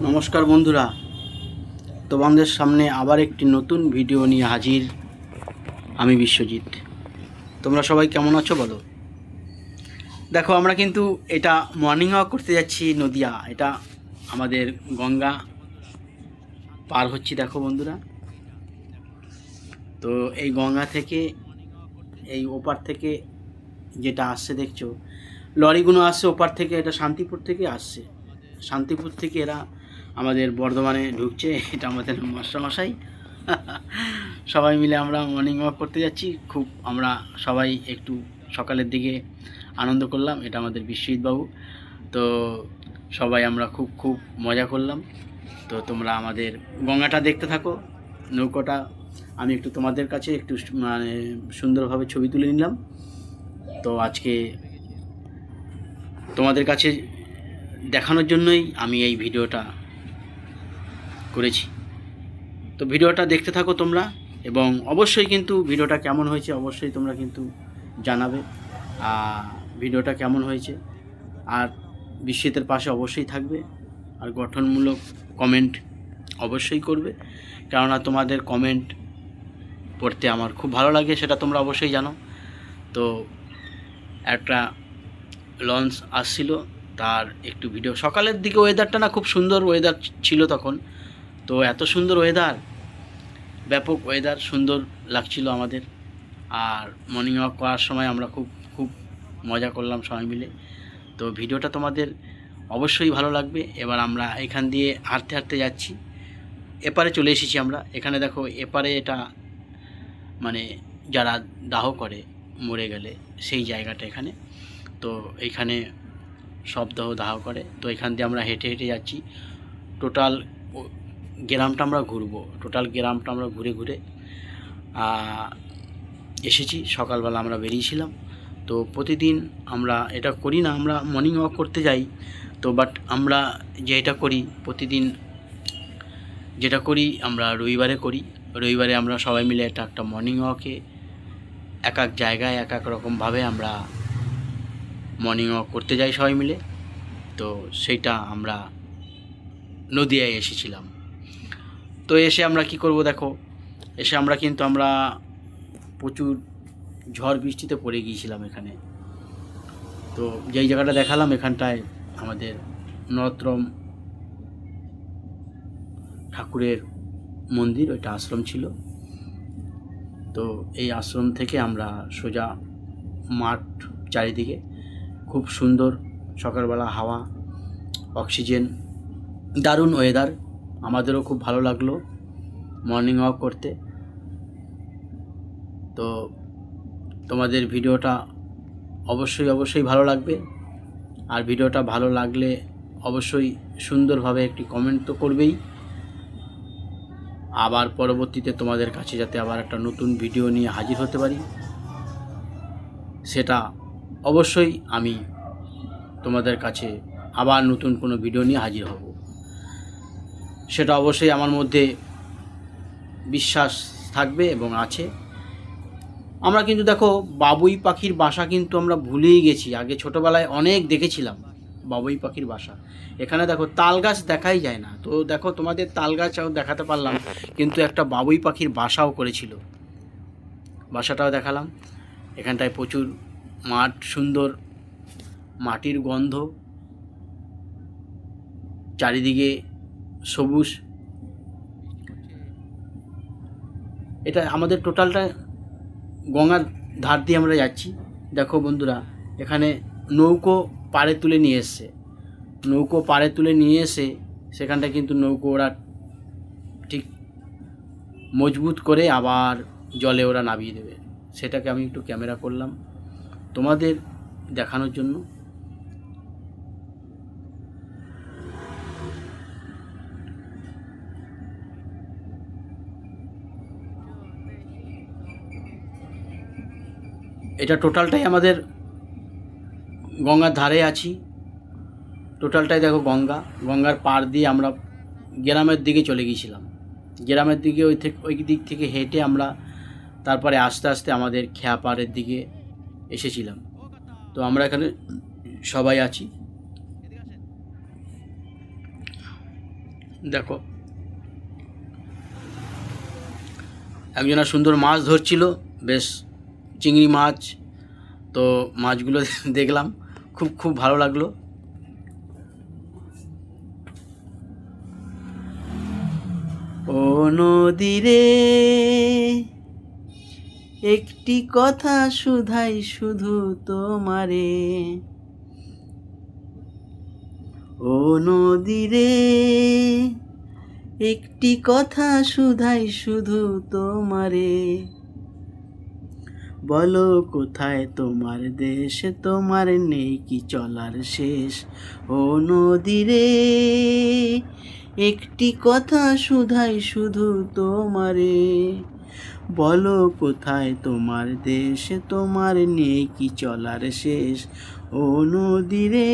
নমস্কার বন্ধুরা, তোমাদের সামনে আবার একটি নতুন ভিডিও নিয়ে হাজির। আমি বিশ্বজিৎ। তোমরা সবাই কেমন আছো বলো। দেখো, আমরা কিন্তু এটা মর্নিং ওয়াক করতে যাচ্ছি নদিয়া। এটা আমাদের গঙ্গা পার হচ্ছি। দেখো বন্ধুরা, তো এই গঙ্গা থেকে, এই ওপার থেকে যেটা আসছে দেখছো, লরিগুলো আসছে ওপার থেকে। এটা শান্তিপুর থেকে আসছে। শান্তিপুর থেকে এরা আমাদের বর্ধমানে ঢুকছে। এটা আমাদের মাস্টারমশাই। সবাই মিলে আমরা মর্নিং ওয়াক করতে যাচ্ছি। খুব আমরা সবাই একটু সকালের দিকে আনন্দ করলাম। এটা আমাদের বিশ্বজিৎ বাবু। তো সবাই আমরা খুব খুব মজা করলাম। তো তোমরা আমাদের গঙ্গাটা দেখতে থাকো, নৌকোটা। আমি একটু তোমাদের কাছে একটু মানে সুন্দরভাবে ছবি তুলে নিলাম। তো আজকে তোমাদের কাছে দেখানোর জন্যই আমি এই ভিডিওটা করেছি। তো ভিডিওটা দেখতে থাকো তোমরা, এবং অবশ্যই কিন্তু ভিডিওটা কেমন হয়েছে অবশ্যই তোমরা কিন্তু জানাবে ভিডিওটা কেমন হয়েছে। আর বিশ্বজিতের পাশে অবশ্যই থাকবে, আর গঠনমূলক কমেন্ট অবশ্যই করবে, কেননা তোমাদের কমেন্ট পড়তে আমার খুব ভালো লাগে, সেটা তোমরা অবশ্যই জানো। তো একটা লঞ্চ আসছিল, তার একটু ভিডিও। সকালের দিকে ওয়েদারটা না খুব সুন্দর ওয়েদার ছিল তখন। তো এত সুন্দর ওয়েদার, ব্যাপক ওয়েদার, সুন্দর লাগছিল আমাদের। আর মর্নিং ওয়াক করার সময় আমরা খুব খুব মজা করলাম সবাই মিলে। তো ভিডিওটা তোমাদের অবশ্যই ভালো লাগবে। এবার আমরা এখান দিয়ে হাঁটতে হাঁটতে যাচ্ছি, এপারে চলে এসেছি আমরা। এখানে দেখো, এপারে এটা মানে যারা দাহ করে মরে গেলে সেই জায়গাটা এখানে। তো এইখানে সব দাহ করে। তো এখান দিয়ে আমরা হেঁটে হেঁটে যাচ্ছি। টোটাল গ্রামটা আমরা ঘুরবো। টোটাল গ্রামটা আমরা ঘুরে ঘুরে এসেছি। সকালবেলা আমরা বেরিয়েছিলাম। তো প্রতিদিন আমরা এটা করি না, আমরা মর্নিং ওয়াক করতে যাই। তো বাট আমরা যে এটা করি প্রতিদিন, যেটা করি আমরা রবিবারে করি। রবিবারে আমরা সবাই মিলে একটা মর্নিং ওয়াকে এক এক জায়গায় এক এক রকমভাবে আমরা মর্নিং ওয়াক করতে যাই সবাই মিলে। তো সেইটা আমরা নদিয়ায় এসেছিলাম। তো এসে আমরা কি করব, দেখো, এসে আমরা কিন্তু আমরা প্রচুর ঝড় বৃষ্টিতে পড়ে গিয়েছিলাম এখানে। তো যেই জায়গাটা দেখালাম, এখানটায় আমাদের নরোত্তম ঠাকুরের মন্দির, ওইটা আশ্রম ছিল। তো এই আশ্রম থেকে আমরা সোজা মাঠ, চারিদিকে খুব সুন্দর সকালবেলা হাওয়া, অক্সিজেন, দারুণ ওয়েদার। আমাদেরও খুব ভালো লাগলো মর্নিং ওয়াক করতে। তো তোমাদের ভিডিওটা অবশ্যই অবশ্যই ভালো লাগবে। আর ভিডিওটা ভালো লাগলে অবশ্যই সুন্দরভাবে একটি কমেন্ট তো করবেই। আবার পরবর্তীতে তোমাদের কাছে যাতে আবার একটা নতুন ভিডিও নিয়ে হাজির হতে পারি, সেটা অবশ্যই আমি তোমাদের কাছে আবার নতুন কোনো ভিডিও নিয়ে হাজির হব, সেটা অবশ্যই আমার মধ্যে বিশ্বাস থাকবে এবং আছে। আমরা কিন্তু দেখো, বাবুই পাখির বাসা কিন্তু আমরা ভুলেই গেছি। আগে ছোটোবেলায় অনেক দেখেছিলাম বাবুই পাখির বাসা। এখানে দেখো, তাল গাছ দেখাই যায় না। তো দেখো, তোমাদের তাল গাছও দেখাতে পারলাম, কিন্তু একটা বাবুই পাখির বাসাও করেছিল, বাসাটাও দেখালাম। এখানটায় প্রচুর মাঠ, সুন্দর মাটির গন্ধ, চারিদিকে সবুজ। এটা আমাদের টোটালটা গঙ্গার ধার দিয়ে আমরা যাচ্ছি। দেখো বন্ধুরা, এখানে নৌকো পাড়ে তুলে নিয়ে এসছে। নৌকো পাড়ে তুলে নিয়ে এসে সেখানটা কিন্তু নৌকো ওরা ঠিক মজবুত করে আবার জলে ওরা নামিয়ে দেবে। সেটাকে আমি একটু ক্যামেরা করলাম তোমাদের দেখানোর জন্য। এটা টোটালটাই আমাদের গঙ্গার ধারে আছি। টোটালটাই দেখো গঙ্গা, গঙ্গার পাড় দিয়ে আমরা গ্রামের দিকে চলে গিয়েছিলাম। গ্রামের দিকে ওই দিক থেকে হেঁটে আমরা তারপরে আস্তে আস্তে আমাদের খেয়াপাড়ের দিকে এসেছিলাম। তো আমরা এখানে সবাই আছি। দেখো একজনা সুন্দর মাছ ধরছিল, বেশ চিংড়ি মাছ। তো মাছগুলো দেখলাম, খুব খুব ভালো লাগলো। ও নদী রে একটি কথা শুধাই শুধু তোমারে, ও নদী রে একটি কথা শুধাই শুধু তোমারে, বলো কোথায় তোমার দেশ, তোমার নেই কি চলার শেষ, ও নদী রে একটি কথা শুধাই শুধু তোমারে, বলো কোথায় তোমার দেশ, তোমার নেই কি চলার শেষ, ও নদী রে।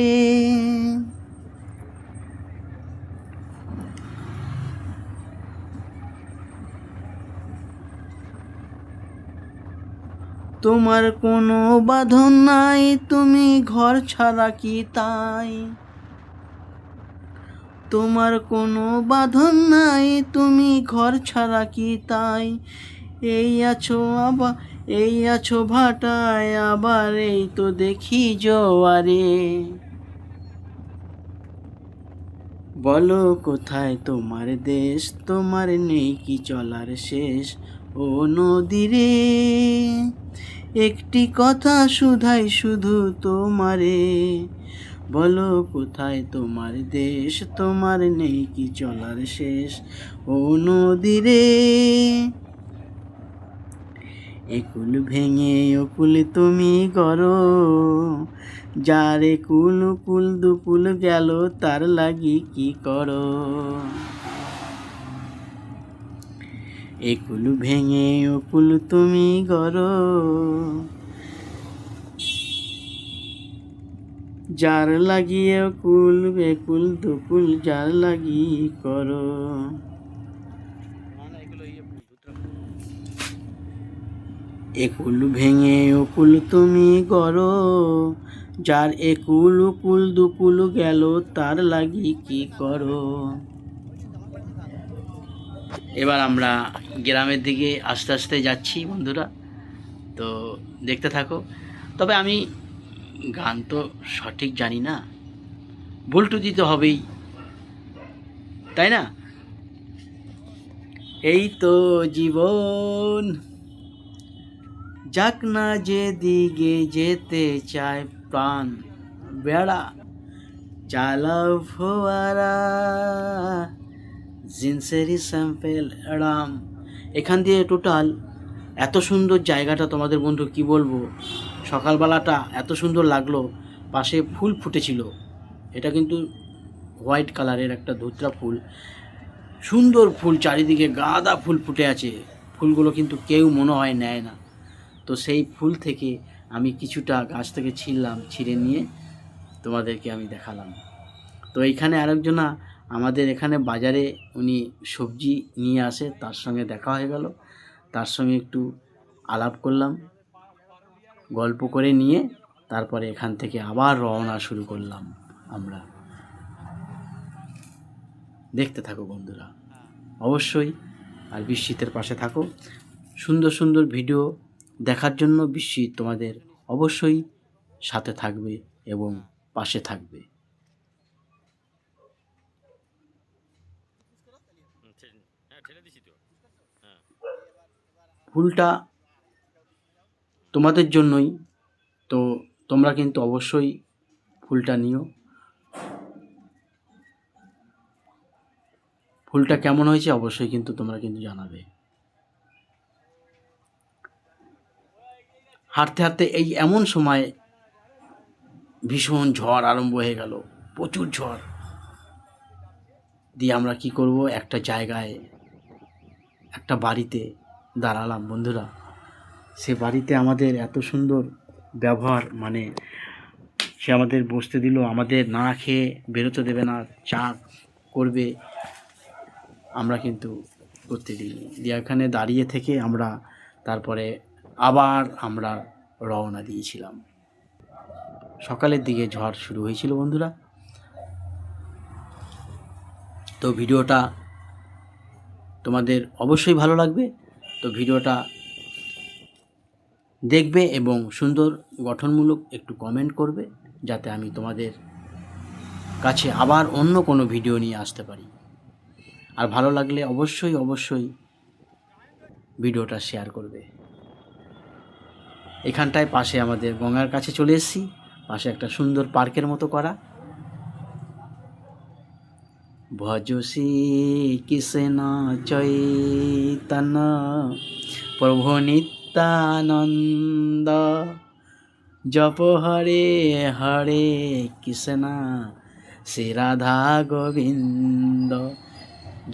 তোমার কোনো বাঁধন নাই, তুমি ঘর ছাড়া কি তাই, তোমার কোনো বাঁধন নাই, তুমি ঘর ছাড়া কি তাই, এই আছো ভাটায়, আবার এই তো দেখি জোয়ারে, বলো কোথায় তোমার দেশ, তোমার নেই কি চলার শেষ, ও নদী রে একটি কথা শুধাই শুধু তোমারে, বলো কোথায় তোমার দেশ, তোমার নেই কি চলার শেষ, ও নদী রে। একুল ভেঙে অকুল তুমি গড়ো, যার একুল কুল দুকুল গেল তার লাগি কি করো, একুল ভেঙে অকুল তুমি গড়ো, যার লাগিয়ে কুল বেকুল দুকুল যার লাগি করো, একুল ভেঙে অকুল তুমি গড়ো, যার একুল উকুল দুকুল গেল তার লাগি কি করো। এবার আমরা গ্রামের দিকে আস্তে আস্তে যাচ্ছি বন্ধুরা, তো দেখতে থাকো। তবে আমি গান তো সঠিক জানি না, ভুল টুটি তো হবেই, তাই না? এই তো জীবন, যাক না যেদিকে যেতে চায় প্রাণ, বেড়া চালাও ফোয়ারা, জিন্সেরি স্যাম্পেল রাম। এখান দিয়ে টোটাল এত সুন্দর জায়গাটা তোমাদের বন্ধু কি বলবো, সকালবেলাটা এত সুন্দর লাগলো, পাশে ফুল ফুটেছিল, এটা কিন্তু হোয়াইট কালারের একটা ধুতরা ফুল, সুন্দর ফুল, চারিদিকে গাঁদা ফুল ফুটে আছে, ফুলগুলো কিন্তু কেউ মনে হয় নেয় না। তো সেই ফুল থেকে আমি কিছুটা গাছ থেকে ছিঁড়লাম, ছিঁড়ে নিয়ে তোমাদেরকে আমি দেখালাম। তো এইখানে আরেকজনা আমাদের এখানে বাজারে উনি সবজি নিয়ে আসে, তার সঙ্গে দেখা হয়ে গেল, তার সঙ্গে একটু আলাপ করলাম, গল্প করে নিয়ে তারপরে এখান থেকে আবার রওনা শুরু করলাম আমরা। দেখতে থাকো বন্ধুরা অবশ্যই, আর বিস্মিতের পাশে থাকো। সুন্দর সুন্দর ভিডিও দেখার জন্য বিস্মিত তোমাদের অবশ্যই সাথে থাকবে এবং পাশে থাকবে। ফুলটা তোমাদের জন্যই, তো তোমরা কিন্তু অবশ্যই ফুলটা নিও। ফুলটা কেমন হয়েছে অবশ্যই কিন্তু তোমরা কিন্তু জানাবে। হাঁটতে হাঁটতে এই এমন সময় ভীষণ ঝড় আরম্ভ হয়ে গেল, প্রচুর ঝড়। দিয়ে আমরা কি করব, একটা জায়গায় একটা বাড়িতে দাঁড়ালাম বন্ধুরা। সে বাড়িতে আমাদের এত সুন্দর ব্যবহার, মানে সে আমাদের বসতে দিল, আমাদের না খেয়ে বেরোতে দেবে না, চা করবে, আমরা কিন্তু করতে দিইনি। দিয়ে এখানে দাঁড়িয়ে থেকে আমরা তারপরে আবার আমরা রওনা দিয়েছিলাম। সকালের দিকে ঝড় শুরু হয়েছিল বন্ধুরা। তো ভিডিওটা তোমাদের অবশ্যই ভালো লাগবে। তো ভিডিওটা দেখবে এবং সুন্দর গঠনমূলক একটু কমেন্ট করবে, যাতে আমি তোমাদের কাছে আবার অন্য কোনো ভিডিও নিয়ে আসতে পারি। আর ভালো লাগলে অবশ্যই অবশ্যই ভিডিওটা শেয়ার করবে। এখানটায় পাশে আমাদের গঙ্গার কাছে চলে এসেছি, পাশে একটা সুন্দর পার্কের মতো করা। ভজ শ্রী কৃষ্ণ চৈতন্য প্রভু নিত্যানন্দ, জপ হরে হরে কৃষ্ণ শ্রী রাধা গোবিন্দ।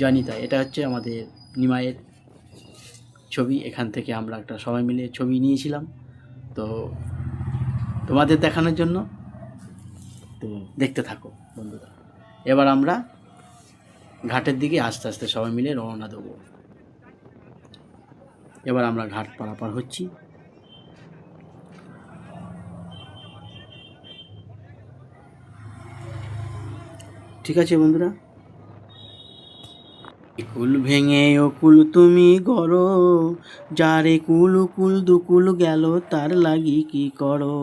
জনিতা, এটা হচ্ছে আমাদের নিমাইয়ের ছবি। এখান থেকে আমরা একটা সবাই মিলে ছবি নিয়েছিলাম, তো তোমাদের দেখানোর জন্য। তো দেখতে থাকো বন্ধুরা। এবার আমরা ঘাটের দিকে আস্তে আস্তে সবাই মিলে রওনা দেবো। এবার আমরা ঘাট পারাপার হচ্ছি। ঠিক আছে বন্ধুরা। কুল ভেঙে অকুল তুমি গড়ো, যারে কুল কুল দুকুল গেল তার লাগি কি করো।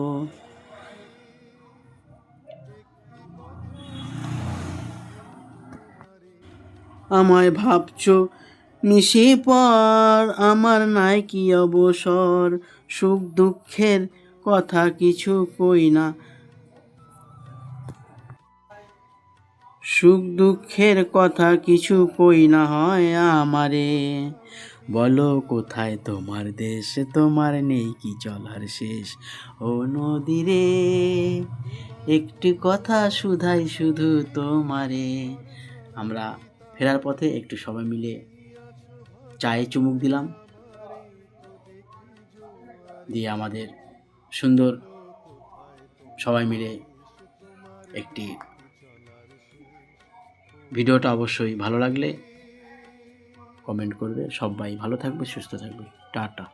আমায় ভাবছো মিশে পর, আমার নাই কি অবসর, সুখ দুঃখের কথা কিছু কই না, সুখ দুঃখের কথা কিছু কই না হয় আমারে। বলো কোথায় তোমার দেশ, তোমার নেই কি চলার শেষ, ও নদীরে একটি কথা শুধাই শুধু তোমারে। আমরা ফেরার পথে একটু সবাই মিলে চায়ে চুমুক দিলাম, দিয়ে আমাদের সুন্দর সবাই মিলে একটি ভিডিওটা অবশ্যই ভালো লাগলে কমেন্ট করবে। সবাই ভালো থাকবে, সুস্থ থাকবে। টাটা।